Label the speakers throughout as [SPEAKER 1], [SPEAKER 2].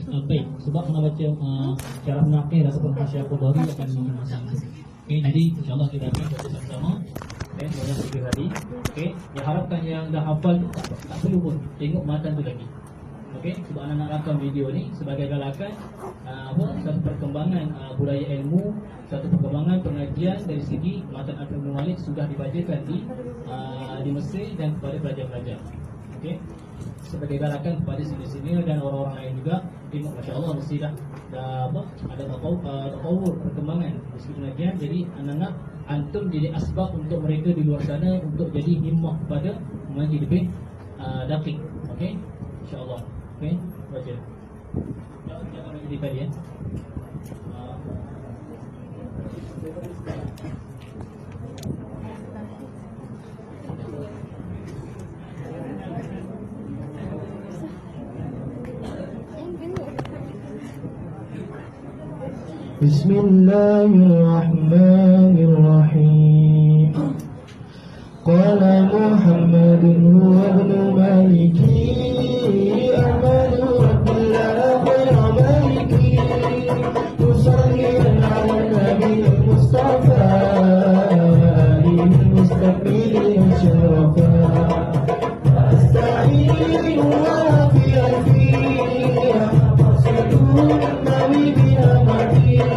[SPEAKER 1] baik, sebab nak baca cara menakir ataupun hasyiah Qudari akan memasak. Okey, jadi insyaAllah kita akan baca sama-sama pada 3 hari. Okey, yang harapkan yang dah hafal tak perlu pun tengok matan tu lagi. Okey, sebab anak-anak rakam video ni sebagai galakan satu perkembangan budaya ilmu, satu perkembangan pengajian dari segi matan Al-Ibn Malik sudah dibacakan di Mesir dan kepada pelajar-pelajar. Okey, sebagai galakan kepada sini-sini dan orang-orang lain juga, tengok masya-Allah mesti dah ada tatawur perkembangan di segi pengajian. Jadi anak-anak antum jadi asbab untuk mereka di luar sana untuk jadi himmah kepada mengaji lebih daqiq. Okey, insya-Allah. Okey, baca. Jangan menjadi tadi ya.
[SPEAKER 2] Bismillahirrahmanirrahim. Qala Muhammadun huwa ibnu Maliki amanu rabbil khayra maliki tusalliyan ala nabi Mustafa al-mustaqbil syarafa asta'in wa fi alfiyah qasidun nabi biha madiyah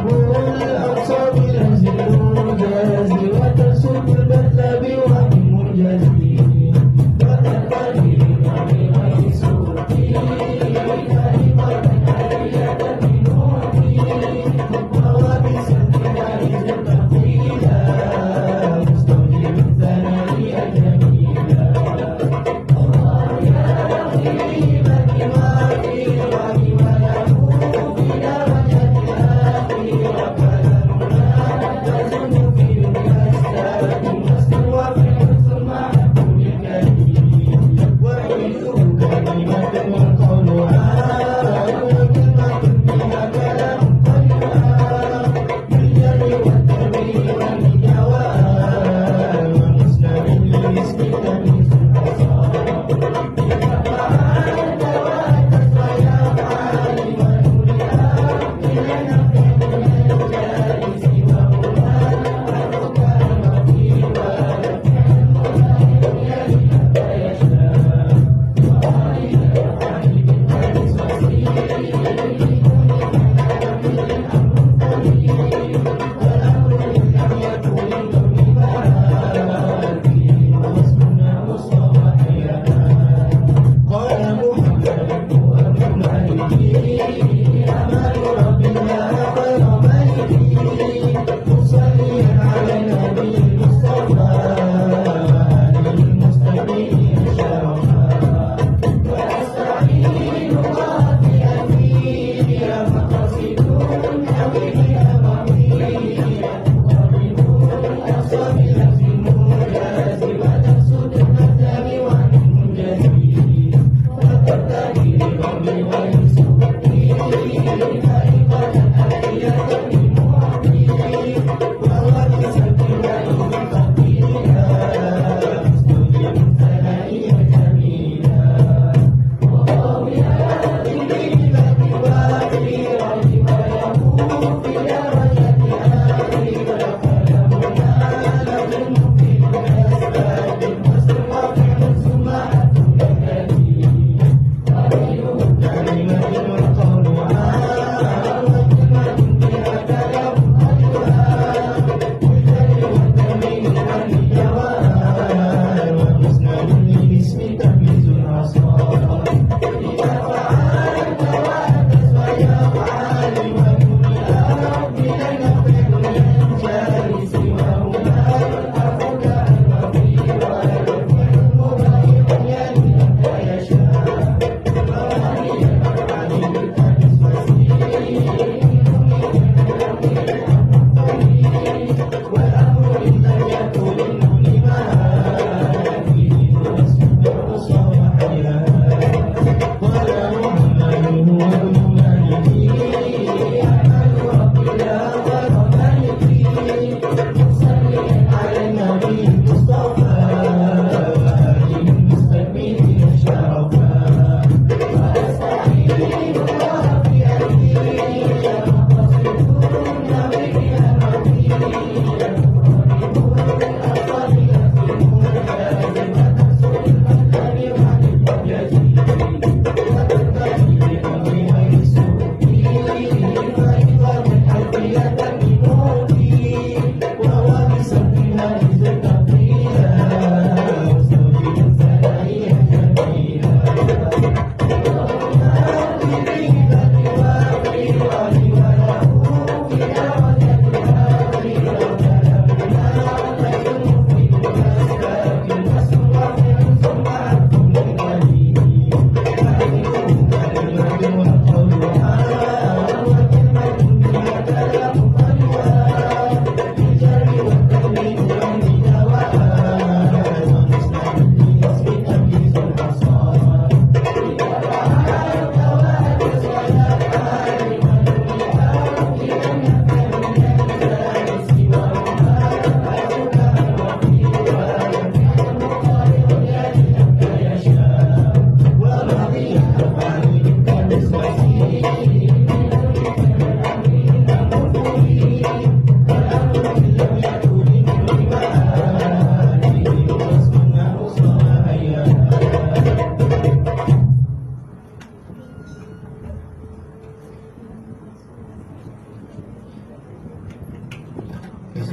[SPEAKER 2] الأوصاف الأنزل المجازي وتسوق البث بوهم منجزي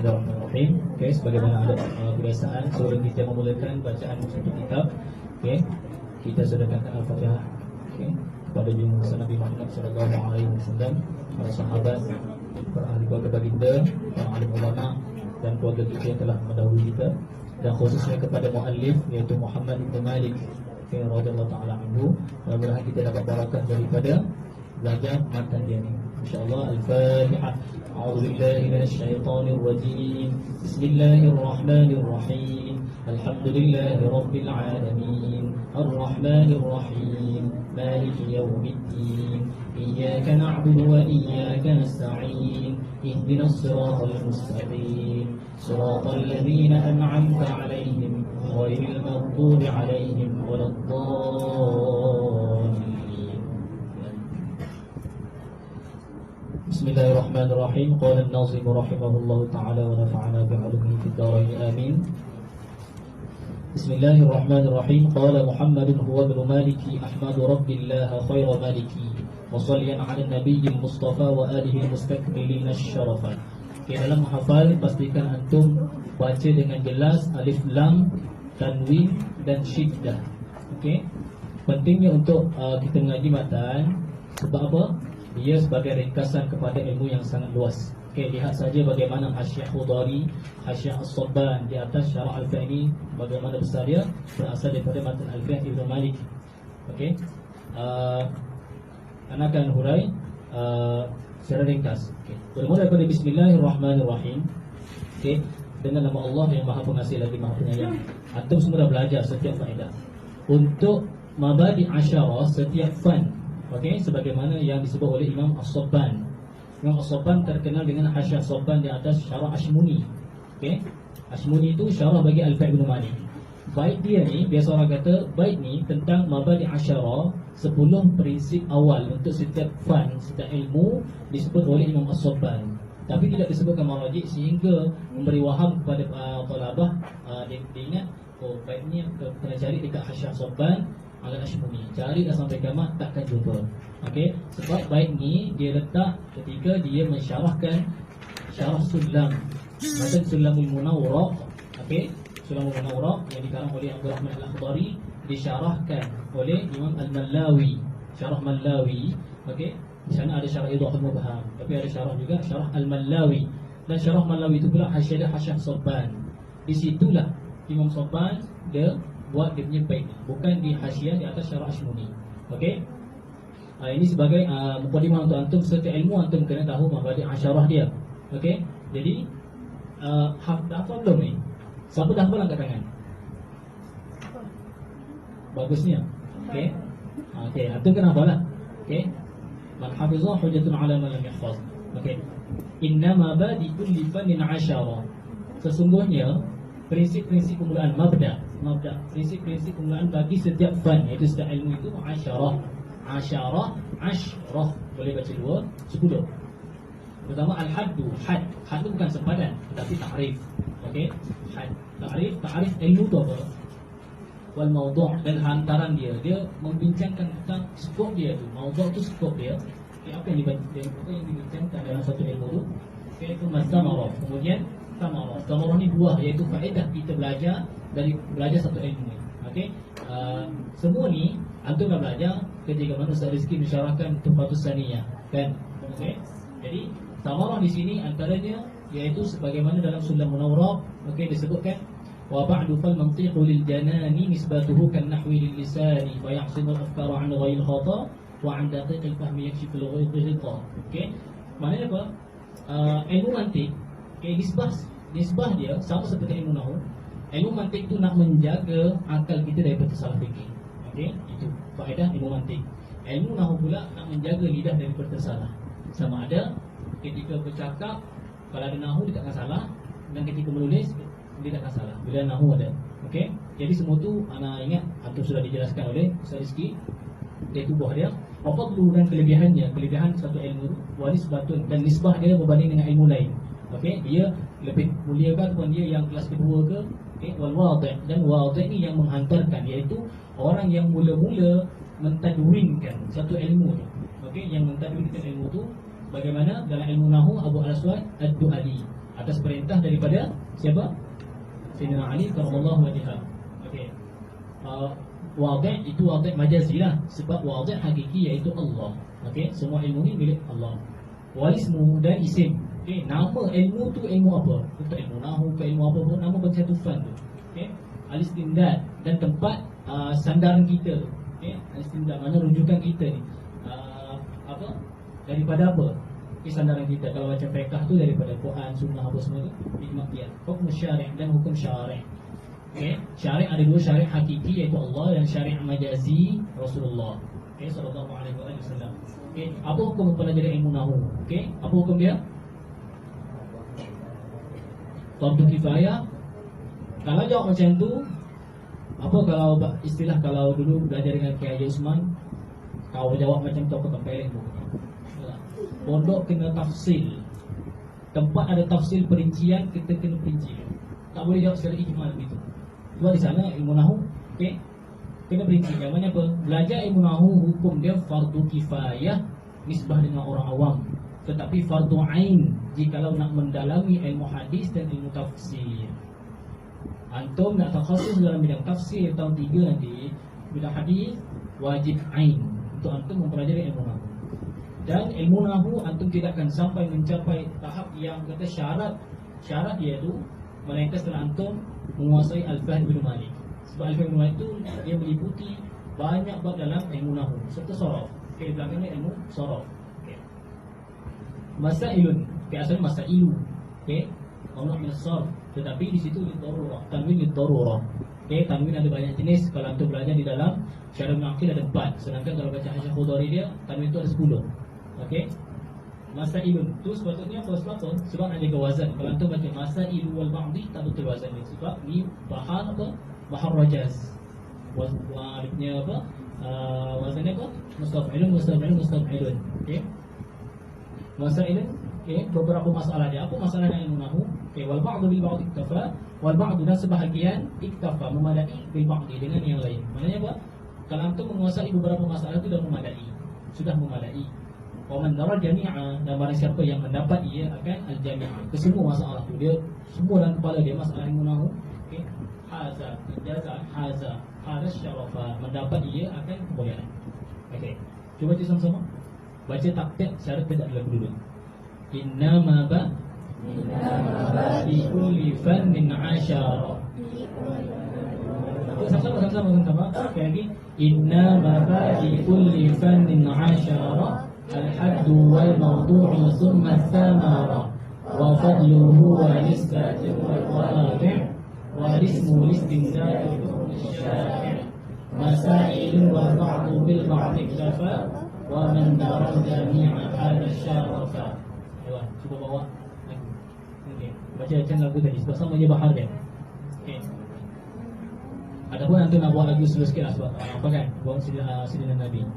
[SPEAKER 1] Bismillahirrahmanirrahim. Okey, sebagaimana ada kebiasaan sebelum kita memulakan bacaan satu kitab, okey, kita sedekahkan Al-Fatihah, okey, kepada junjungan Nabi Muhammad sallallahu alaihi wasallam, para sahabat, para ahli keluarga baginda, para alim ulama dan keluarga kita yang telah mendahului kita, dan khususnya kepada muallif iaitu Muhammad bin Malik radhiyallahu taala anhu. Mudah-mudahan kita dapat barakah daripada belajar matan dia ni. Insyaallah. Al-Fatihah. A'udzu billahi minasyaitonir rajim. Bismillahirrahmanirrahim. Alhamdulillahi rabbil alamin. Arrahmanir rahim. Maliki yaumiddin. Iyyaka na'budu wa iyyaka nasta'in. Ihdinas siratal mustaqim. Siratal ladzina an'amta 'alaihim ghairil maghdubi 'alaihim waladdallin. Bismillahirrahmanirrahim. Qala an-nazim rahimahullahu ta'ala wa nafa'ana bi'ulumihi fid dharain amin. Bismillahirrahmanirrahim. Qala Muhammadun huwa ibn Maliki ahmadu rabbillah khayra maliki wa salliyan 'ala an-nabiyil mustafa wa alihi mustakmilin asy-syarafa. Okay, dalam menghafal pastikan antum baca dengan jelas alif lam, tanwin dan syiddah. Okey. Pentingnya untuk kita mengaji matan sebab apa? Dia sebagai ringkasan kepada ilmu yang sangat luas. Okey, lihat saja bagaimana Hasyiah Khudari, Hasyiah As-Sabban di atas Syarah Al-Fiqh ini, bagaimana besar dia, berasal daripada matan Al-Fiqh Ibn Malik. Okey. Anakan hurai secara ringkas. Okey. Bermula daripada Bismillahirrahmanirrahim. Okey, dengan nama Allah yang Maha Pengasih lagi Maha Penyayang. Antum semua dah belajar setiap faedah. Untuk mabadi asyara, setiap fan, okey, sebagaimana yang disebut oleh Imam As-Sabban. Imam As-Sabban terkenal dengan Hasyiah Sabban di atas Syarah Ashmuni. Okey. Ashmuni itu syarah bagi Al-Fiqh Ibn Malik. Bait dia ni, biasa orang kata bait ni tentang mabadi asyara, 10 prinsip awal untuk setiap fan, setiap ilmu, disebut oleh Imam As-Sabban. Tapi tidak disebutkan marajik sehingga memberi waham kepada talabah. Dia ingat, oh bait ni kena cari dekat Hasyiah Sabban Al-Ashmuni. Cari dah sampai kiamat takkan jumpa. Okey, sebab bait ni dia letak ketika dia mensyarahkan Syarah Sulam, matan Sulamul Munawwarah. Okey, Sulamul Munawwarah yang dikarang oleh Abdul Rahman Al-Akhdari, disyarahkan oleh Imam Al-Mallawi, Syarah Mallawi. Okey, di sana ada Syarah Idhahul Mubham, tapi ada syarah juga Syarah Al-Mallawi. Dan Syarah Mallawi itu pula Hasyiah Sabban. Di situlah Imam Sabban dia buat dia punya bait, bukan di hasyiah di atas Syarah Ashmuni. Okey. Ini sebagai mukadimah untuk antum. Setiap ilmu antum kena tahu mabadi asyarah dia. Okey. Jadi dah hafal belum ni? Siapa dah hafal angkat tangan? Bagusnya. Okey. Okey, antum kena hafal lah. Okey. Man hafizah hujjatun 'ala man lam yahfaz. Okey. Inna mabadi kulli fannin asyara. Sesungguhnya prinsip-prinsip permulaan mabda, prinsip-prinsip permulaan bagi setiap fan, iaitu setiap ilmu itu asyarah. Asyarah, asyrah, boleh baca 2, 10. Pertama al-haddu, had itu bukan sempadan tetapi ta'rif. Okey, had, ta'rif ilmu tu apa? Wal mawdu' dan hantaran dia membincangkan tentang skop dia tu. Mawdu' tu skop dia. Okay, apa yang dibincangkan dalam satu ilmu tu? Okay, itu masamarah. Kemudian Samarah ni buah, iaitu faedah kita belajar satu ilmu ni. Okey. Semua ni antum dah belajar ketika mana Ustaz Rizki mensyarahkan Tuhfatus Saniyah, kan? Okey. Jadi samarah di sini antaranya iaitu sebagaimana dalam Sulam Munawwarah, okey, disebutkan wa ba'du fal mantiqu lil janani nisbatuhu kan nahwi lil lisani wa yahsimu al-afkara 'an ghayril khata wa 'an daqiq al-fahmi yakshifu al-ghita. Okey. Maknanya apa? Ilmu mantiq, okay, nisbah dia sama seperti ilmu nahwu. Ilmu mantiq tu nak menjaga akal kita daripada salah fikir. Okey, itu faedah ilmu mantiq. Ilmu nahwu pula nak menjaga lidah daripada tersalah. Sama ada ketika bercakap, kalau ada nahwu dia takkan salah, dan ketika menulis dia takkan salah bila nahwu ada. Okey, jadi semua tu ana ingat antum sudah dijelaskan oleh Ustaz Rizki. Iaitu buah dia, fadlu dan kelebihannya, kelebihan satu ilmu waris batun, dan nisbah dia berbanding dengan ilmu lain. Okey, dia lebih mulia ke ataupun dia yang kelas kedua ke? Okey, wal wadi', dan wadi' ni yang menghantarkan, iaitu orang yang mula-mula mentadwinkan satu ilmu tu. Okey, yang mentadwinkan ilmu tu bagaimana dalam ilmu nahwu Abu Al-Aswad Ad-Du'ali. atas perintah daripada siapa? Sayyidina Ali karramallahu wajhah. Okey. Wadih itu wadih majazi lah, sebab wadih hakiki iaitu Allah. Okey, semua ilmu ni milik Allah. Walismu dan isim. Okey, nama ilmu tu ilmu apa? Untuk ilmu nahu ke ilmu apa pun, nama bagi satu fan tu. Okey, al-istimdad dan tempat sandaran kita. Okey, al-istimdad mana rujukan kita ni. Apa? Daripada apa? Okey, sandaran kita kalau macam fiqh tu daripada Quran, sunnah apa semua tu, hikmah. Hukum syari' dan hukum syari'. Okey, syari' ada dua, syari' hakiki iaitu Allah dan syari' majazi Rasulullah. Okey, sallallahu alaihi wasallam. Okey, apa hukum mempelajari ilmu nahwu? Okey, apa hukum dia? Fardu kifayah. Kalau jawab macam tu, apa kalau istilah kalau dulu belajar dengan Kiai Haji Usman, kau jawab macam tu aku tempeleng tu. Pondok kena tafsil. Tempat ada tafsil perincian, kita kena perinci. Tak boleh jawab secara ijmal begitu. Sebab di sana ilmu nahwu, okey, kena perinci. Yang mana apa? Belajar ilmu nahwu hukum dia fardu kifayah nisbah dengan orang awam. Tetapi fardu ain jikalau nak mendalami ilmu hadis dan ilmu tafsir. Antum nak takhasus dalam bidang tafsir tahun 3 nanti, bidang hadis wajib ain untuk antum mempelajari ilmu nahwu. Dan ilmu nahwu antum tidak akan sampai mencapai tahap yang kata syarat dia tu melainkan setelah antum menguasai Al-Fahm bin Malik. Sebab Al-Fahm bin Malik tu dia meliputi banyak bab dalam ilmu nahwu serta sharaf. Okey, belakangnya ilmu sharaf. Okey. Masailun, asal masailu. Okey. Mamnu' min as-sarf, tetapi di situ lidarurah, tanwin lidarurah. Okey, tanwin ada banyak jenis. Kalau antum belajar di dalam Syarah Al-Aqil ada 4. Sedangkan kalau baca Hasyah Khudari dia tanwin itu ada 10. Okey. Masailun tu sepatutnya apa? Sebab nak jaga wazan. Kalau antum baca masailu wal ba'di tak betul wazan dia. Sebab ni bahar apa? Bahar rajaz. Dia apa? Wazannya apa? Mustaf'ilun. Okey. Masailun, okey, beberapa masalah dia. Apa masalahnya ilmu nahwu? Okey, wal ba'du bil ba'di iktafa, wal ba'du dan sebahagian iktafa memadai bil ba'di dengan yang lain. Maknanya apa? Kalau antum menguasai beberapa masalah itu dah memadai. Sudah memadai. Wa man dara jami'a, dan barang siapa yang mendapat ia akan al-jami'a. Kesemua masalah tu dia semua dalam kepala dia masalah ilmu nahwu. Okey. Haza, jaza, haza, hada syarafa, mendapat ia akan kebolehan. Okey. Cuba baca sama-sama. Baca takbir secara tidak dulu. Innama ba kulli fannin 'ashara. Sama-sama. Sekali lagi. Innama ba kulli fannin 'ashara. الحد والموضوع ثم الثمرة وفضله ونسبة والواقع والاسم الاستمداد الشائع مسائل والبعض بالبعض اكتفى ومن درى الجميع هذا الشرف. Cuba bawa. Okey. Baca macam lagu tadi sebab sama je bahar dia. Okey. Adapun nanti nak buat lagu slow sikit lah sebab apa kan? Buat sidina Nabi.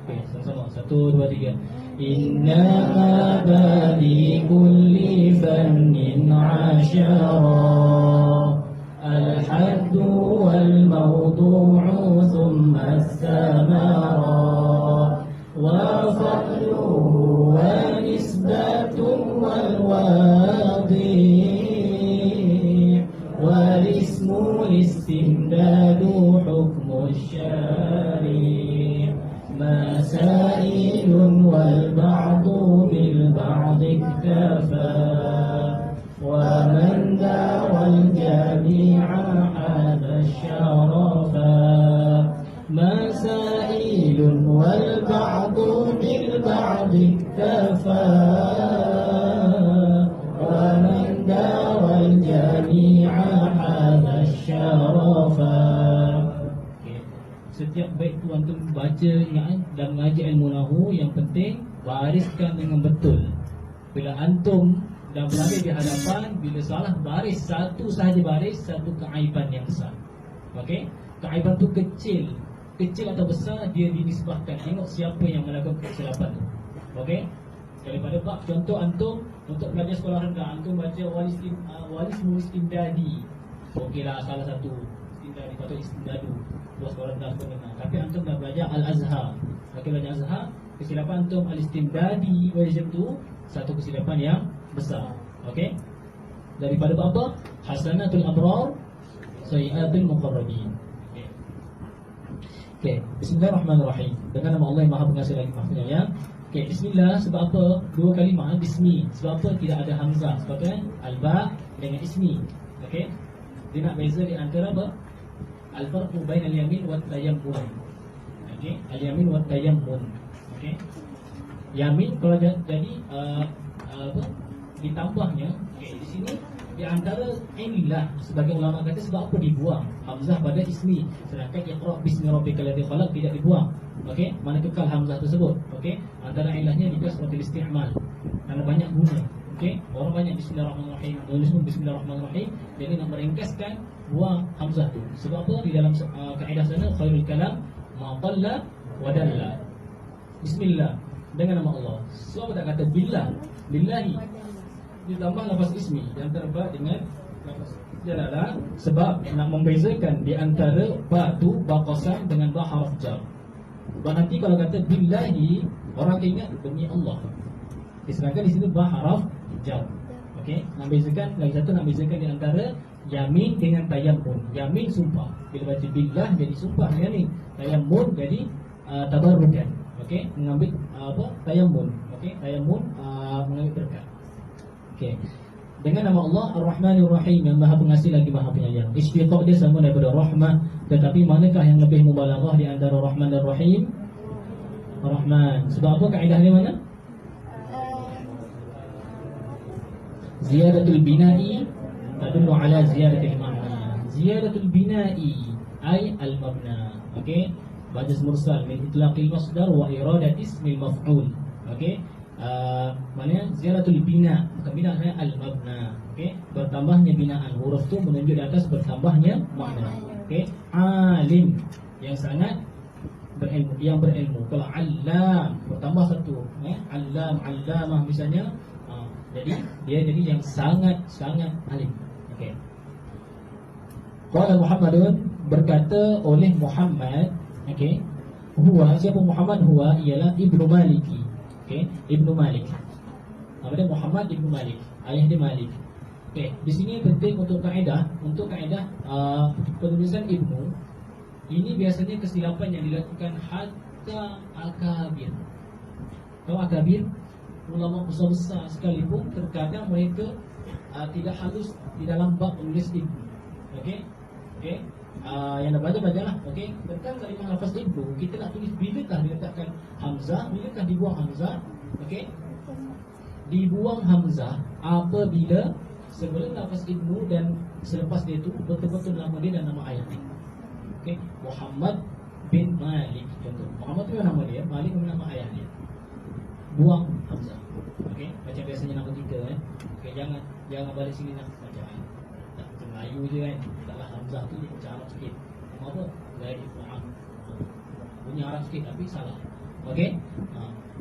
[SPEAKER 1] Okey, sama-sama. 1, 2, 3. Innama bali kulli fannin 'ashara. Al-haddu wal mawdu'u thumma as-samara. Wa fadluhu wa nisbatun wal wadi'. Wal ismu istimdadu hukmu syari'. مسائل والبعض بالبعض اكتفى ومن دار الجميع هذا الشرفا. مسائل والبعض بالبعض اكتفى ومن دار الجميع هذا الشرفا. Setiap baik tu antum baca, ingat dan mengaji ilmu nahwu, yang penting bariskan dengan betul. Bila antum dah berada di hadapan, bila salah baris satu sahaja baris, satu keaiban yang besar. Okey? Keaiban tu kecil atau besar dia dinisbahkan. Tengok siapa yang melakukan kesilapan tu. Okey? Daripada bab contoh antum untuk belajar sekolah rendah, antum baca walis istimdadi. Okeylah salah satu istimdadi atau istimdadu. Buat sekolah rendah pun dengar. Tapi antum dah belajar Al-Azhar. Okey, belajar Azhar, kesilapan antum al-istimdadi wajib tu satu kesilapan yang besar. Okey? Daripada apa? Hasanatul abrar, sayyiatul muqarrabin. Okey, bismillahirrahmanirrahim. Dengan nama Allah yang Maha Pengasih lagi Maha Penyayang. Okey, bismillah sebab apa? Dua kalimah bismi. Sebab apa tidak ada hamzah? Sebab kan al-ba dengan ismi. Okey. Dia nak beza di antara apa? Al-farqu bain al-yamin wa tayammun. Okey, al-yamin wa tayammun. Okey. Yamin kalau jadi apa? Ditambahnya, okey, di sini di antara inilah sebagai ulama kata sebab apa dibuang hamzah pada ismi, sedangkan iqra bismi rabbikal ladzi khalaq tidak dibuang. Okey, mana kekal hamzah tersebut. Okey, antara ilahnya juga seperti isti'mal, karena banyak guna. Okey, orang banyak bismillahirrahmanirrahim, tulis pun bismillahirrahmanirrahim, jadi nak meringkaskan buang hamzah tu. Sebab apa? Di dalam kaedah sana khairul kalam ma qalla wa dalla. Bismillah dengan nama Allah. Sebab tak kata billah, billahi ditambah lafaz ismi yang terba dengan lafaz jalalah, sebab nak membezakan di antara ba tu ba qasam dengan ba harf jar. Sebab nanti kalau kata billahi orang ingat demi Allah. Sedangkan di sini ba harf jar. Okey, nak bezakan lagi satu, nak bezakan di antara yamin dengan tayammun. Yamin sumpah, bila baca billah jadi sumpah yamin. Tayammun jadi tabarrukan. Okey, mengambil apa? Tayammun. Okey, tayammun mengambil berkat. Okey. Dengan nama Allah Ar-Rahmanir Rahim yang Maha Pengasih lagi Maha Penyayang. Istiqaq dia sama daripada rahmah, tetapi manakah yang lebih mubalaghah di antara Rahman dan Rahim? Rahman. Sebab apa kaedah dia mana? Ziyadatul bina'i tadullu ala ziyadatil ma'na. Ziyadatul bina'i ay al-mabna. Okey. Bajas mursal min itlaqil masdar wa iradat ismil maf'ul. Okey. Maknanya ziyadatul bina, bukan bina sebenarnya al-mabna. Okey, bertambahnya binaan, huruf tu menunjuk di atas bertambahnya makna. Okey, alim yang sangat berilmu, yang berilmu. Kalau allam bertambah satu, allam, allamah misalnya, jadi dia jadi yang sangat alim. Okey. Qala Muhammadun, berkata oleh Muhammad. Okey, huwa, siapa Muhammad? Huwa ialah Ibnu Maliki. Okey, Ibnu Malik. Nama dia Muhammad Ibnu Malik, ayah dia Malik. Okey, di sini penting untuk kaedah penulisan Ibnu. Ini biasanya kesilapan yang dilakukan hatta akabir. Kalau akabir, ulama besar-besar sekalipun terkadang mereka tidak halus di dalam bab menulis Ibnu. Okey. Okey. Yang dah baca-bacalah. Okey, tentang kalimah lafaz ibnu, kita nak tulis bilakah diletakkan hamzah, bilakah dibuang hamzah. Okey, dibuang hamzah apabila sebelum lafaz ibnu dan selepas dia tu betul-betul nama dia dan nama ayah dia. Okey, Muhammad bin Malik contoh. Muhammad tu nama dia, Malik itu nama ayah dia. Buang hamzah. Okey, macam biasanya nama kita Okey, jangan balik sini nak baca tak Melayu je kan. Taklah hamzah tu dia macam Arab sikit. Apa? Dari Muhammad. Punya Arab sikit tapi salah. Okey?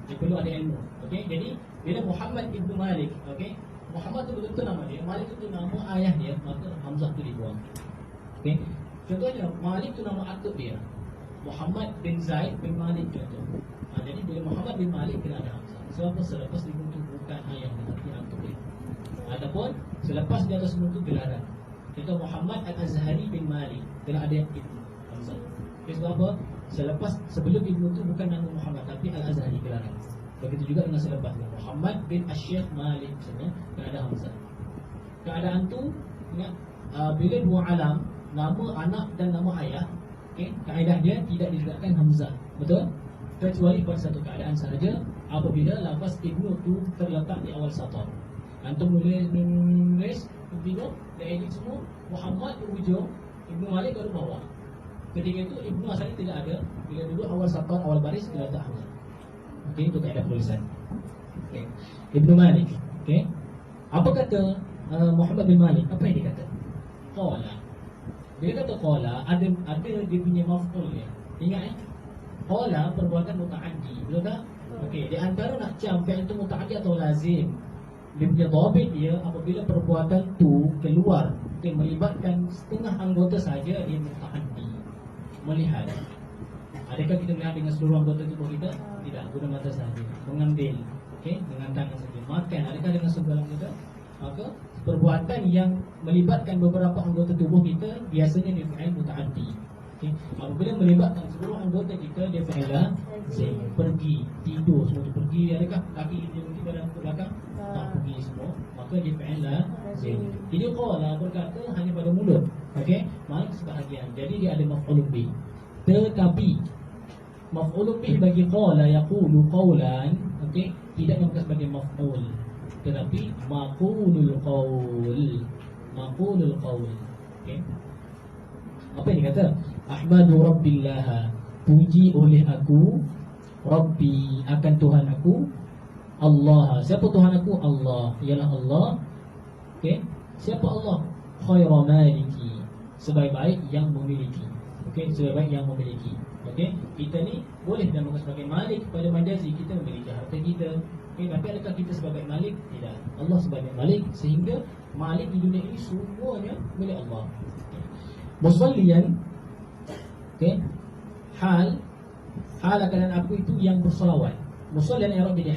[SPEAKER 1] Dia perlu ada ilmu. Okey? Jadi bila Muhammad ibnu Malik, okey? Muhammad tu betul-betul nama dia, Malik tu nama ayah dia, maka hamzah tu dibuang. Okey? Contohnya Malik tu nama atuk dia. Muhammad bin Zaid bin Malik contoh. Jadi bila Muhammad bin Malik kena ada hamzah. Sebab selepas dibentuk bukan ayah dia tapi atuk dia. Ataupun selepas di atas bentuk gelaran. Contoh Muhammad Al-Azhari bin Malik, kena ada ibnu hamzah. Okay, sebab apa? Sebelum ibnu tu bukan nama Muhammad tapi Al-Azhari gelaran. Begitu juga dengan selepasnya Muhammad bin Asy-Syaikh Malik misalnya, kena ada hamzah. Keadaan tu ingat bila dua alam, nama anak dan nama ayah, okey, kaedah dia tidak diletakkan hamzah. Betul? Kecuali pada satu keadaan sahaja, apabila lafaz ibnu tu terletak di awal satar. Antum nulis video dan edit semua Muhammad di ujung, Ibnu Malik kat bawah. Ketika itu Ibnu asalnya tidak ada. Bila duduk awal satar, awal baris diletak hamzah. Okey, itu kaedah penulisan. Okey. Ibnu Malik. Okey. Apa kata Muhammad bin Malik? Apa yang dia kata? Qala. Dia kata qala, ada dia punya maf'ul dia. Ingat qala perbuatan mutaaddi. Betul tak? Okey, di antara nak cam fi'il itu mutaaddi atau lazim. Dia punya dhabit dia apabila perbuatan tu keluar, melibatkan setengah anggota saja, dia mutaaddi. Melihat. Adakah kita melihat dengan seluruh anggota tubuh kita? Tidak, guna mata saja. Mengambil, okey, dengan tangan saja. Makan, adakah dengan segala anggota? maka perbuatan yang melibatkan beberapa anggota tubuh kita biasanya dia fi'il muta'addi. Okay. Apabila melibatkan seluruh anggota kita, dia fi'il lazim. Pergi, tidur, semua tu pergi, adakah kaki kita berhenti badan ke belakang? Tak pergi semua, maka dia fi'il lazim. Jadi qala berkata hanya pada mulut. Okey, mana sebahagian. Jadi dia ada maf'ulun bih. Tetapi maf'ulun bih bagi qala yaqulu qawlan, okey, tidak dimaksud sebagai maf'ul, tetapi maqulul qaul. Maqulul qaul. Okey. Apa yang dia kata? Ahmadu rabbillah, puji oleh aku Rabbi, akan Tuhan aku, Allah. Siapa Tuhan aku? Allah. Ialah Allah. Okey. Siapa Allah? Khairu maliki, sebaik-baik yang memiliki. Okey, sebaik-baik yang memiliki. Okey, kita ni boleh dinamakan sebagai malik pada majazi, kita memiliki harta kita. Okey, tapi adakah kita sebagai malik? Tidak. Allah sebagai malik, sehingga malik di dunia ini semuanya milik Allah. Musalliyan, okey, hal keadaan aku itu yang bersalawat. Musalliyan i'rab jadi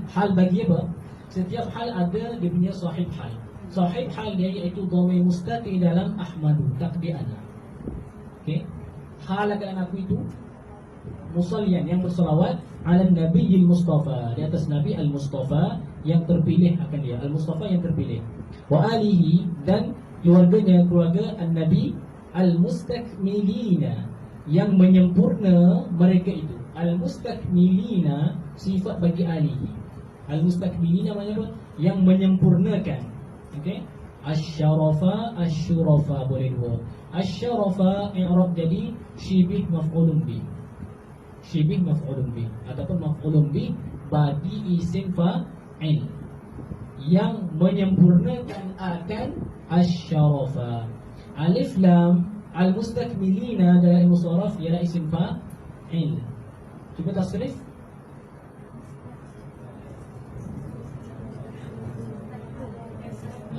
[SPEAKER 1] hal bagi apa? Setiap hal ada dia punya sahib hal. Sahib hal dia iaitu dhamir mustaqil dalam ahmadu, takdiannya. Okey, hal keadaan aku itu musalliyan yang bersalawat ala nabiyil mustafa, di atas nabi al mustafa yang terpilih akan dia, al mustafa yang terpilih, wa alihi, dan keluarganya, keluarga an-nabi al-mustakmilina, yang menyempurna mereka itu. Al-mustakmilina sifat bagi alihi. Al-mustakmilina maknanya apa? Yang menyempurnakan. Okey. Asy-syarafa, asy-syurafa, boleh dua. Asy-syarafa i'rab jadi syibih maf'ulun bih. Syibih maf'ulun bih ataupun maf'ulun bih bagi isim fa'il yang menyempurnakan akan asy-syarafa. Alif lam al-mustakmilina dalam musarraf ialah isim fa'il. Cuba tasrif.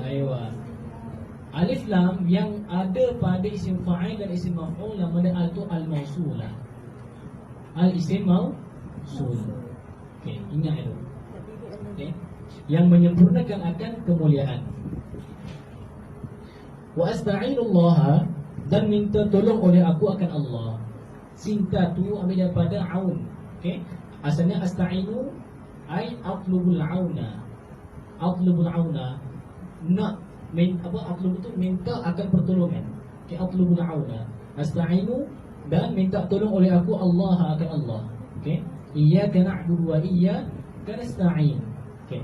[SPEAKER 1] Aywa. Alif lam yang ada pada isim fa'il dan isim maf'ul, yang mana al tu al-mausulah. Al-isim mausul. Okey, ingat itu. Okey. Yang menyempurnakan akan kemuliaan. Wa asta'inullah, dan minta tolong oleh aku akan Allah. Cinta tu ambil daripada aun. Okey. Asalnya asta'inu ai atlubul auna. Atlubul auna. Nak atlub itu minta akan pertolongan. Okey, atlubul auna. Asta'inu, dan minta tolong oleh aku Allah akan Allah. Okey. Iyyaka na'budu wa iyyaka nasta'in. Okey.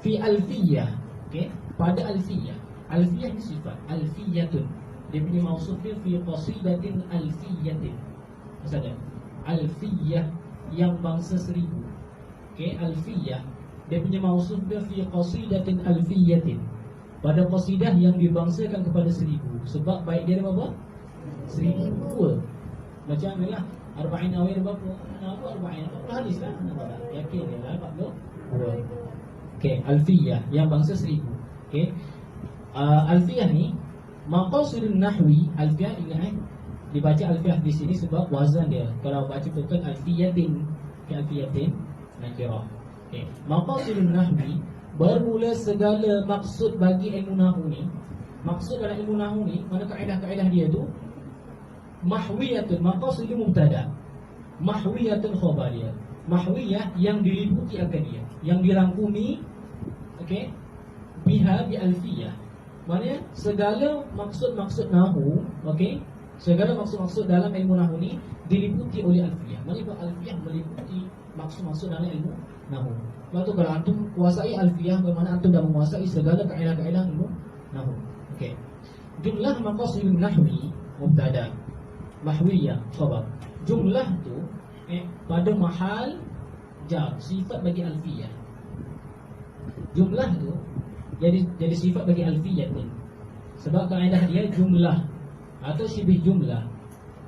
[SPEAKER 1] Fi alfiyah. Okey. Pada alfiyah. Alfiyah ni sifat, alfiyatun. Dia punya mausuf dia fi qasidatin alfiyatin. Maksudnya alfiyah yang bangsa 1000. Okey, alfiyah dia punya mausuf dia fi qasidatin alfiyatin. Pada qasidah yang dibangsakan kepada 1000. Sebab baik dia berapa? 1000 dua. Macam inilah arba'in awal berapa? Apa arba'in? Apa hadis lah? Yakin dia lah 42. Okey, alfiyah yang bangsa 1000. Okey. Alfiyah ni maqasidun nahwi. Alfiyah ingat dibaca alfiyah di sini sebab wazan dia. Kalau baca betul alfiyatin, alfiyatin nakirah. Okey, maqasidun nahwi, bermula segala maksud bagi ilmu nahwu ni. Maksud dalam ilmu nahwu ni, mana kaedah-kaedah dia tu mahwiyatun, maqasidun mubtada, mahwiyatun khabariyah. Mahwiyah yang diliputi akan dia, yang dirangkumi. Okey, biha bi alfiyah. Maknanya segala maksud-maksud nahwu, okey, segala maksud-maksud dalam ilmu nahwu ni diliputi oleh alfiyah. Maknanya alfiyah meliputi maksud-maksud dalam ilmu nahwu. Sebab tu kalau antum kuasai alfiyah, bermakna antum dah menguasai segala kaedah-kaedah ilmu nahwu. Okey. Jumlah maqasidun nahwi mubtada, mahwiyah khabar. Jumlah tu pada mahal jar, sifat bagi alfiyah. Jumlah tu jadi sifat bagi alfiyah ni. Sebab kaedah dia jumlah atau syibih jumlah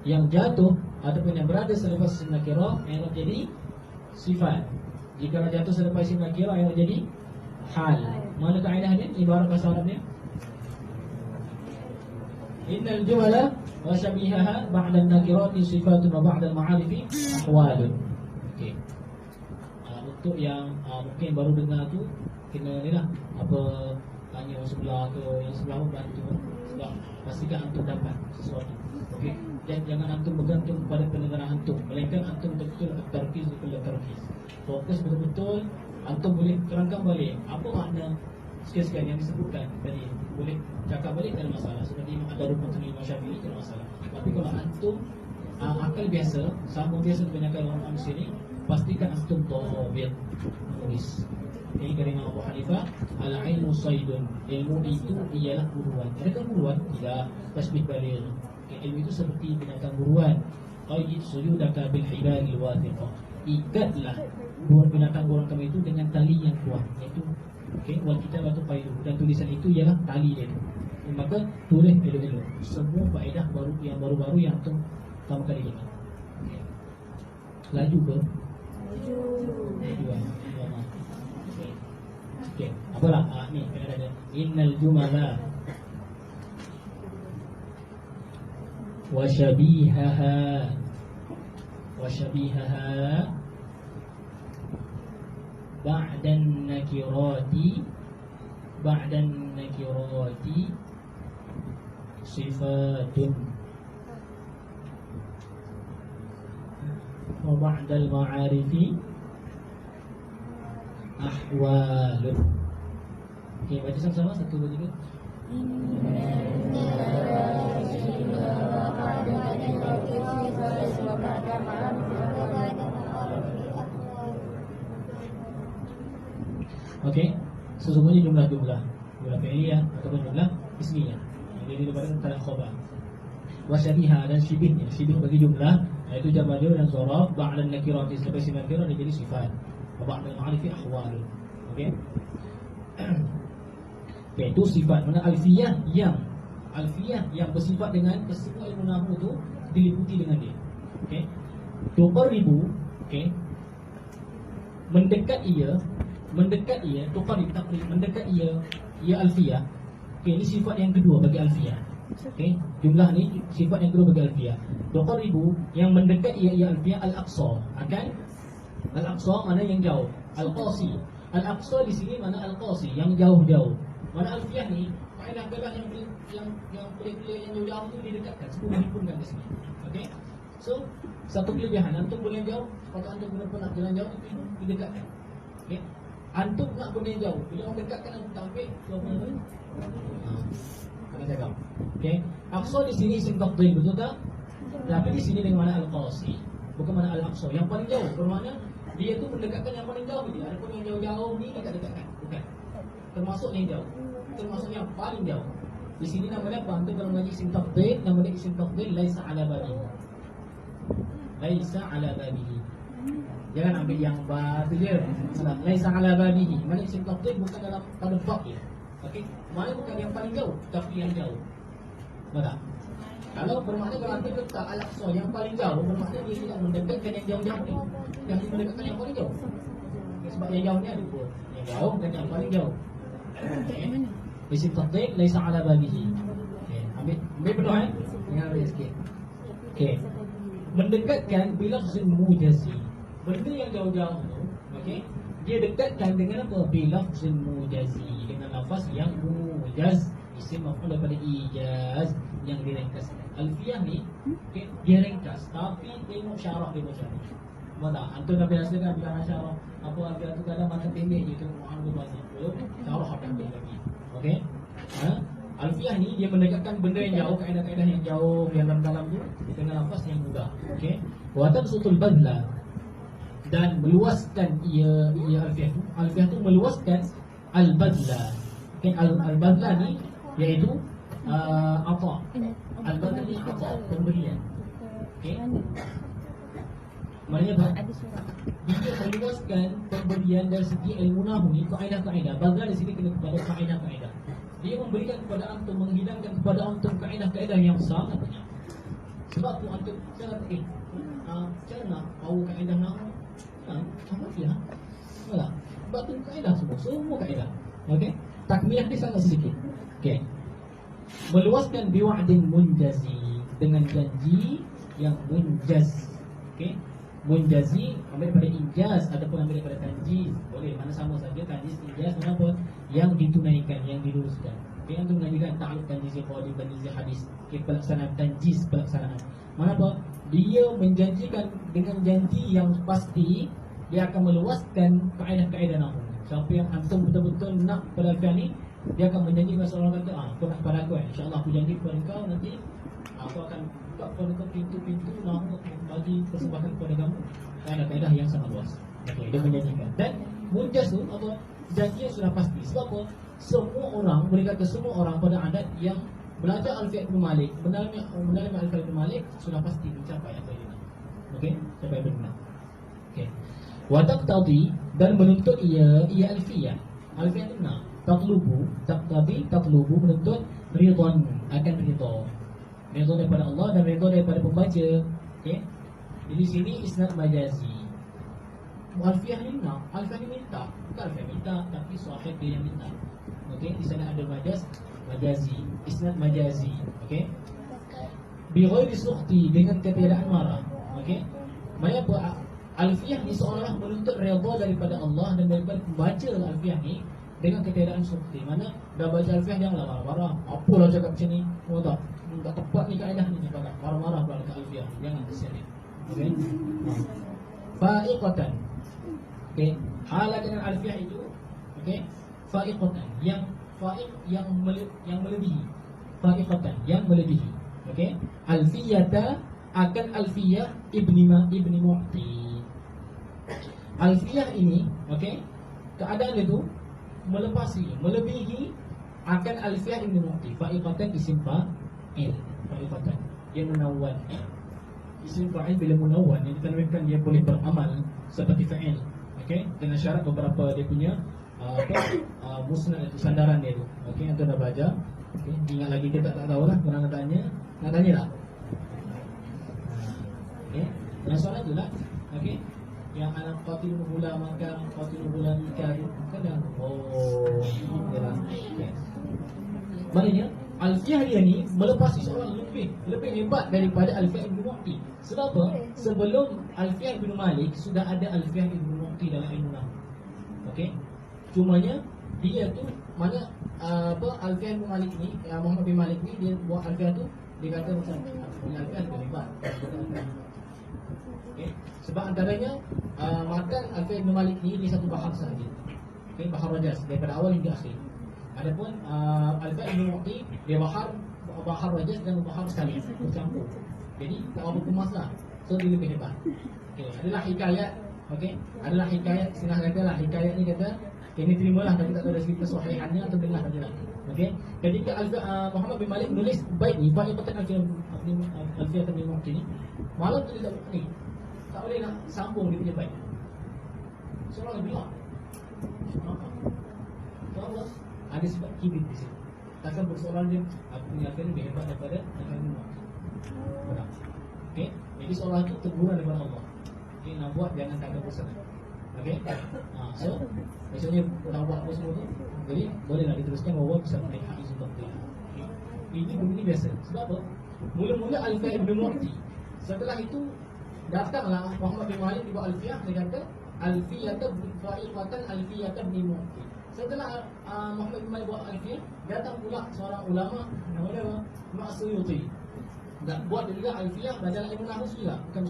[SPEAKER 1] yang jatuh ataupun yang berada selepas isim nakirah yang jadi sifat. Jika jatuh selepas isim nakirah yang jadi hal. Mana kaedahnya? Ibarat bahasa Arabnya, innal jumala wa syabihaha ba'da an-nakirati sifatun wa ba'da al-ma'arifi ahwalun. Okey. Untuk yang mungkin baru dengar tu, kena ni lah apa tanya yang sebelah ke yang sebelah bantu sebab pastikan antum dapat sesuatu. Okey, dan jangan antum bergantung pada pendengaran antum, melainkan antum betul terkis fokus betul-betul. Antum boleh terangkan balik apa makna sekian-sekian yang disebutkan tadi, boleh cakap balik, tak ada masalah. Seperti ada rukun Imam Syafi'i, tak ada masalah. Tapi kalau antum akal biasa, sama biasa kebanyakan orang manusia ni, pastikan antum dhabit, tulis. Ini dari Imam Abu Hanifah, al-ilmu saydun, ilmu itu ialah buruan. Adakah buruan? Tidak, tasbih baligh. Ilmu itu seperti binatang buruan. Qayyid suyudaka bil hibalil wathiqah. Ikatlah buruan binatang buruan kamu itu dengan tali yang kuat, iaitu wal kitabatu qaidu, dan tulisan itu ialah tali dia. Maka tulis elok-elok semua faedah baru yang baru-baru yang antum pertama kali ini. Laju ke? Laju. Okey, apalah? Ni kena ada innal jumala wa syabihaha ba'dan nakirati sifatun wa ba'dal ma'arifi ahwalun. Okey, baca sama-sama, 1, 2, 3. Okey, sesungguhnya jumlah fi'liyah ataupun jumlah ismiyah. Jadi daripada talaq khabar. Wasyabiha, dan syibihnya. Syibih bagi jumlah iaitu jar majrur dan dzaraf ba'da nakirah, selepas si nakirah dia jadi sifat. Wa ba'da ma'rifi ahwal. Okey. Okey, itu sifat. Mana alfiyah yang bersifat dengan kesemua ilmu nahwu tu diliputi dengan dia. Okey. Tuqarribu, okey. Mendekat ia, tuqarrib taqrib, mendekat ia alfiyah. Okey, ini sifat yang kedua bagi alfiyah. Okey, jumlah ni sifat yang kedua bagi alfiyah. Tuqarribu, yang mendekat ia alfiyah al-aqsa. Al-aqsa mana yang jauh, al-qasi. Al-aqsa di sini mana al-qasi, yang jauh-jauh. Mana alfiyah ni kaedah-kaedah yang pelik-pelik yang jauh-jauh tu didekatkan, semua dihimpunkan di sini. Okey. So, satu kelebihan, antum boleh jauh, kalau antum nak jalan jauh, didekatkan. Okey. Antum nak benda yang jauh, bila orang dekatkan antum tak ambil, keluar mana tu? Kena cakap. Okey. Aqsa di sini isim tafdhil, betul tak? Tapi di sini dengan mana al-qasi, bukan mana al-aqsa. Yang paling jauh, bermakna dia tu mendekatkan yang paling jauh dia. Adapun yang jauh-jauh ni dia tak dekatkan. Bukan. Termasuk yang jauh. Termasuk yang paling jauh. Di sini namanya apa? Antum kalau mengaji isim tafdhil, namanya isim tafdhil laisa ala babihi. Laisa ala babihi. Jangan ambil yang ba tu je. Laisa ala babihi. Mana isim tafdhil bukan dalam pada bab dia. Okey. Mana bukan yang paling jauh, tapi yang jauh. Betul? Kalau bermakna kalau antum letak al-aqsa yang paling jauh, bermakna dia tidak mendekatkan yang jauh-jauh ni. Yang mendekatkan yang paling jauh. Sebab yang jauh ni ada dua. Yang jauh dan yang paling jauh. Isim tafdhil laisa ala babihi. Okey, ambil penuh Jangan ambil sikit. Okey. Mendekatkan bila lafzul mujazi. Benda yang jauh-jauh tu, okey, dia dekatkan dengan apa? Bila lafzul mujazi, dengan lafaz yang mujaz, isim maf'ul daripada ijaz yang diringkas. Alfiyah ni, okey, dia ringkas, tapi tengok syarah dia macam ni. Mana antum dah biasa kan bilang syarah, apa alfiyah tu kadang mata pendek je, tengok mu'an banyak. Belum syarah ada ambil lagi. Okey. Alfiyah ni dia mendekatkan benda yang jauh, kaedah-kaedah yang jauh, yang dalam-dalam tu dengan lafaz yang mudah. Okey. Wa tabsutul badla, dan meluaskan ia alfiyah tu. Alfiyah tu meluaskan al-badla. Okey, al-badla ni iaitu apa? Al-badla ni apa? Pemberian. Okey. Maknanya apa? Dia meluaskan pemberian dari segi ilmu nahwu ni, kaedah-kaedah. Badla di sini kena kepada kaedah-kaedah. Dia memberikan kepada antum, menghidangkan kepada antum kaedah-kaedah yang sangat banyak. Sebab tu antum cara nak tahu kaedah nahwu, apa dia? Malah, sebab tu kaedah semua kaedah. Okey, takmiyah dia sangat sedikit. Okey, meluaskan biwa'din munjazi, dengan janji yang munjaz. Okey, Munjazi ambil daripada injaz ataupun ambil daripada tanjiz, boleh, mana sama saja. Tanjiz, injaz, kenapa? Yang ditunaikan, yang diluruskan. Okay, antum mengajikan ta'alluq tanjiz qadim, tanjiz hadis. Okay, pelaksanaan tanjiz, pelaksanaan. Mana apa? Dia menjanjikan dengan janji yang pasti dia akan meluaskan kaedah-kaedah nahwu. Siapa yang antum betul-betul nak pada alfiah ni, dia akan menjanjikan seorang kata, kau nak pada aku, insya-Allah aku janji kepada kau nanti aku akan buka kepada kau pintu-pintu nahwu bagi persembahan kepada kamu. Kaedah-kaedah yang sangat luas. Okey, dia menjanjikan. Dan munjaz tu apa? Janji yang sudah pasti. Sebab apa? Semua orang, boleh kata semua orang pada adat yang belajar Alfiah Ibn Malik, mendalami Alfiah Ibn Malik, sudah pasti mencapai apa yang nak. Okey, capai benar. Okey. Wa taqtadi, dan menuntut ia alfiyah. Alfiyah itu nak tatlubu, tatlubu menuntut ridwan, akan ridha. Ridha daripada Allah dan ridha daripada pembaca. Okey. Jadi sini isnad majazi. Alfiyah ni nak, alfiyah ni minta, bukan alfiyah minta, tapi sahih dia yang minta. Okey, di sana ada majazi, isnad majazi. Okey. Bi ghairi sukhti, dengan ketiadaan marah. Okey. Maya alfiyah ni seolah menuntut redha daripada Allah dan daripada pembaca alfiyah ni dengan ketiadaan sukhti. Mana dah baca alfiyah janganlah marah-marah. Apalah cakap macam ni? Tahu tak? Tak tepat ni kaedah ni cakap. Marah-marah pula dekat alfiyah. Jangan kesian. Okey. Fa'iqatan. Okey. Hala dengan alfiyah itu, okey. Fa'iqatan, yang fa'iq yang melebihi. Fa'iqatan yang melebihi. Okey. Alfiyata akan alfiyah ibni Mu'ti. Alfiyah ini, okey, keadaan itu melebihi akan alfiyah ibni Mu'ti. Fa'iqatan isim fa'il. Fa'iqatan yang munawwan. Isim fa'il bila munawwan yang ditanamkan dia boleh beramal seperti fa'il. Okey, dengan syarat beberapa dia punya musnad itu, sandaran dia tu. Okey, antum dah belajar. Okey, ingat lagi kita tak tahulah, korang nak tanya tak? Okey, yang soalan tu lah. Okey, yang anak qatilul hula maka qatilul hula nikah tu kadang yalah. Okey. Maknanya alfiyah dia ni melepasi seorang lebih hebat daripada alfiyah Ibn Mu'ti. Sebab apa? Sebelum alfiyah Ibn Malik sudah ada alfiyah Ibn Mu'ti dalam ilmu nahwu. Okey. Cumanya dia tu mana alfiyah Ibn Malik ni, Muhammad bin Malik ni, dia buat alfiyah tu, dia kata macam punya alfiyah lebih hebat. Okey. Sebab antaranya matan alfiyah Ibn Malik ni dia satu bahar sahaja. Okey, bahar rajas daripada awal hingga akhir. Adapun alfiyah Ibn Mu'ti dia bahar rajas dan bahar sekali bercampur. Jadi tak apa kemaslah. So dia lebih hebat. Okey, adalah hikayat. Okey, adalah hikayat, senang katalah hikayat ni kata ini terimalah, tapi tak tahu dari segi kesahihannya atau dengar saja lah. Okey, ketika Muhammad bin Malik menulis bait ni, bait yang alfiyah Ibn Mu'ti ni, malam tu dia tak ni. Tak boleh nak sambung dia punya bait. Seorang bilang kenapa? Ada sebab kibir di sini. Takkan bersoalan dia aku punya alfiyah lebih hebat daripada alfiyah Ibn Mu'ti. Okey, jadi soalan itu teguran daripada Allah. Okey, nak buat jangan takkan bosan. Okey. So maksudnya nak buat apa semua tu, jadi bolehlah diteruskan bahawa bisa menaik hak sebab tu. Ini begini biasa. Sebab apa? Mula-mula alfiyah Ibn Mu'ti. Setelah itu datanglah Muhammad bin Malik dibuat alfiyah, dia kata alfiyatan fa'iqatan alfiyatan Ibn Mu'ti. Setelah Muhammad bin Malik buat alfiyah, datang pula seorang ulama namanya Imam Suyuti. Dan buat juga alfiyah belajar ilmu nahwu juga, bukan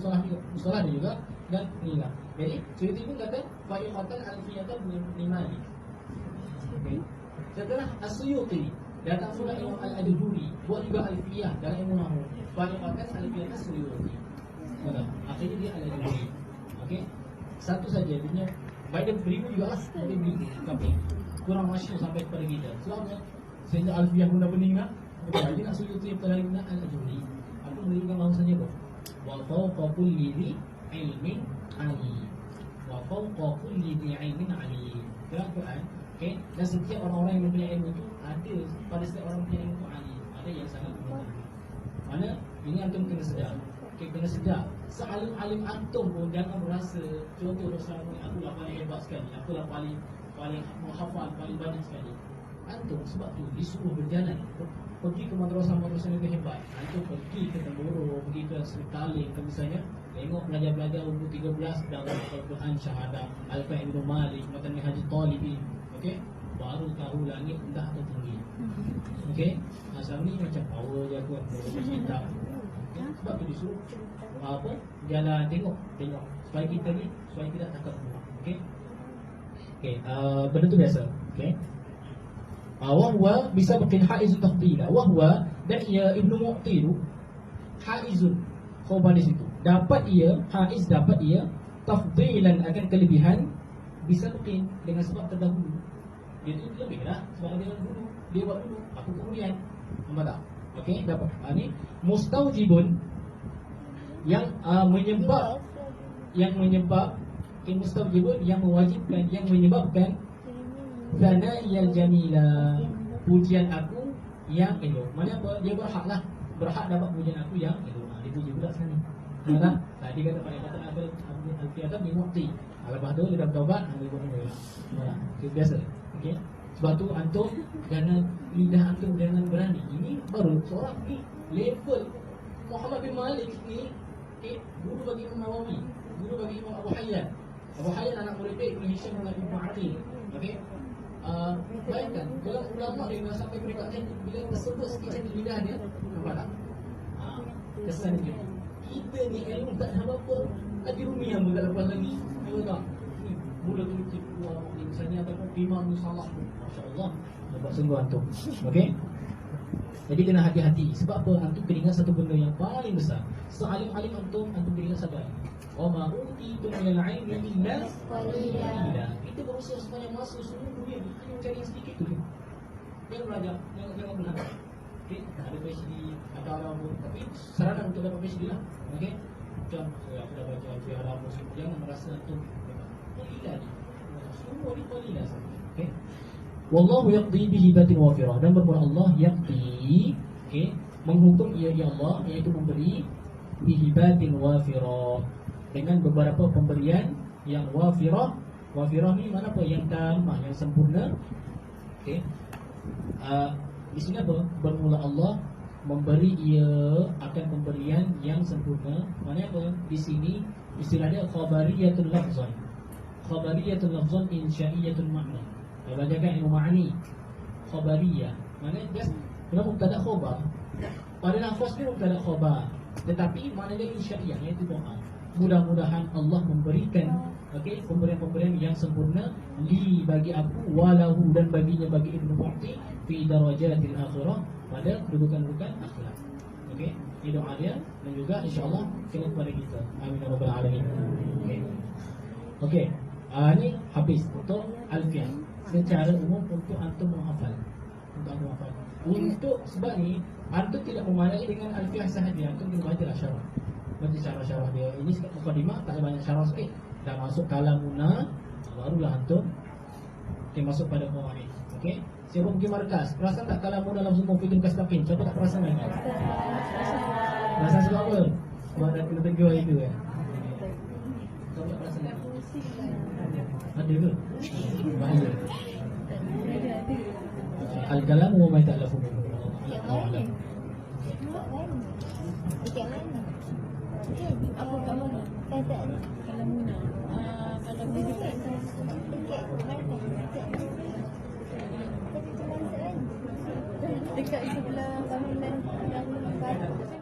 [SPEAKER 1] mustalah dia juga, dan inilah. Jadi Suyuti pun kata fa'iqatan alfiyatan Ibn Malik. Okey. Setelah As-Suyuti datang pula Imam Al-Ajuri buat juga alfiyah dalam ilmu nahwu. Fa'iqatan alfiyatan As-Suyuti. Akhirnya dia Al-Ajuri. Okey. Satu saja dia punya baik dia beribu juga lah, tapi kurang masyhur sampai kepada kita. Sebabnya sehingga alfiyah guna bening nak, dia nak Suyuti pada guna Al-Ajuri. Aku menunjukkan bahawasanya apa? Wa fawqa kulli dhi ilmin ali. Wa fawqa kulli dhi ilmin ali. Dalam Quran, okey, dan setiap orang-orang yang mempunyai ilmu itu ada, pada setiap orang mempunyai ilmu ali. Ada yang sangat mengetahui. Mana ini antum kena sedar. Okey, kena sedar. Sealim-alim antum pun jangan berasa contoh Rasulullah ni aku lah paling hebat sekali. Aku lah paling menghafal paling banyak sekali. Antum sebab tu disuruh berjalan, pergi ke madrasah yang lebih hebat. Antum pergi ke Temboro, pergi ke Sri Talim ke misalnya, Tengok pelajar-pelajar umur 13 dah hafal Quran syahadah, Al-Fa Ibn Malik, Matan Haji Talibin. Okey, baru tahu langit rendah atau tinggi. Okey, asal ni macam power je aku baca kitab. Okay? Sebab tu disuruh apa? Jalan tengok supaya kita ni supaya tidak takut. Okey. Okey, benda tu biasa. Okey. Wahwa bisa bikin haizun tafdila. Wahwa dan ia Ibnu Mu'ti tu haizun khabar di situ. Dapat ia haiz dapat ia tafdilan akan kelebihan bisa bikin dengan sebab terdahulu. Dia tu lebih lah sebab dia dulu. Dia buat dulu, aku kemudian. Nampak tak? Okey, dapat. Ni mustaujibun yang menyebab mustaujibun yang mewajibkan, yang menyebabkan Zana'iyal jamila, pujian aku yang elok. Mana apa? Dia berhak dapat pujian aku yang elok. Dipuji pula sana. Nampak tak? Tadi kata pada kata Al-Qiyadam ni Mu'ti. Lepas tu dia dah bertaubat, dia buat benda. Itu biasa. Okey. Sebab tu antum kerana lidah antum jangan berani. Ini baru seorang ni level Muhammad bin Malik ni, guru bagi Imam Nawawi, guru bagi Imam Abu Hayyan. Abu Hayyan anak murid Ibn Hisham dan Ibn Aqil. Okey. Bayangkan kalau ulama dia dah sampai peringkat ni, bila tersebut sikit macam lidah dia, nampak tak? Kesan dia. Kita ni ilmu tak ada apa-apa. Lagi rumi yang tak lepas lagi. Nampak tak? Ni mula tu keluar ni misalnya ataupun imam ni salah. Masya-Allah. Nampak sungguh antum. Okey? Jadi kena hati-hati. Sebab apa? Antum kena ingat satu benda yang paling besar. Sealim-alim antum kena ingat sabar. Wa ma utitu minal ilmi illa qalila. Kita berusaha sepanjang masa seluruh dunia hanya mencari yang sedikit tu. Jangan belajar, jangan belajar. Okey, ada PhD, ada apa, tapi sarana untuk dapat PhD lah. Okey. Macam aku dah baca Al-Fi'ara Muslim, jangan merasa antum qalila ni. Semua ni qalila saja. Okey. Wallahu yaqdi bihi batin wafirah, dan bermula Allah yaqdi, okey, menghukum ia Allah, iaitu memberi bihi batin wafirah, dengan beberapa pemberian yang wafirah. Wafirah ni mana apa? Yang tamah, yang sempurna. Okey. Di sini apa? Bermula Allah memberi ia akan pemberian yang sempurna. Mana apa? Di sini istilah dia khabariyatul lafzan. Khabariyatul lafzan insya'iyyatul ma'na. Kalau belajarkan ilmu ma'ani, khabariyah, mana just kenapa mubtada khabar? Pada lafaz dia mubtada khabar, tetapi maknanya insya'iyah, iaitu doa. Mudah-mudahan Allah memberikan, okey, pemberian-pemberian yang sempurna li bagi aku, walahu dan baginya, bagi Ibnu Mu'ti, fi darajatil akhirah, pada kedudukan-kedudukan akhirat. Okey, ini doa dia, dan juga insya-Allah kena kepada kita. Amin ya rabbal alamin. Okey. Okey. Ini habis untuk alfiah. Secara umum untuk antum menghafal. Untuk sebab ni antum tidak memadai dengan alfiah sahaja, antum kena baca syarah. Baca syarah-syarah dia. Ini sikit mukadimah, tak ada banyak syarah sikit. Dah masuk kalamuna, barulah antum masuk pada qawaid. Okey. Siapa pergi markas, perasan tak kalamuna dalam semua fitur kastaqim? Siapa tak perasan lagi? Perasan sebab apa? Sebab dah kena tegur itu kan. Siapa tak perasan lagi? Ada ke? Bahaya. Al-kalam wa ma ta'lafu minhu.
[SPEAKER 3] Apa kat mana? Kalamuna. Kalau dia tak dekat sebelah bangunan yang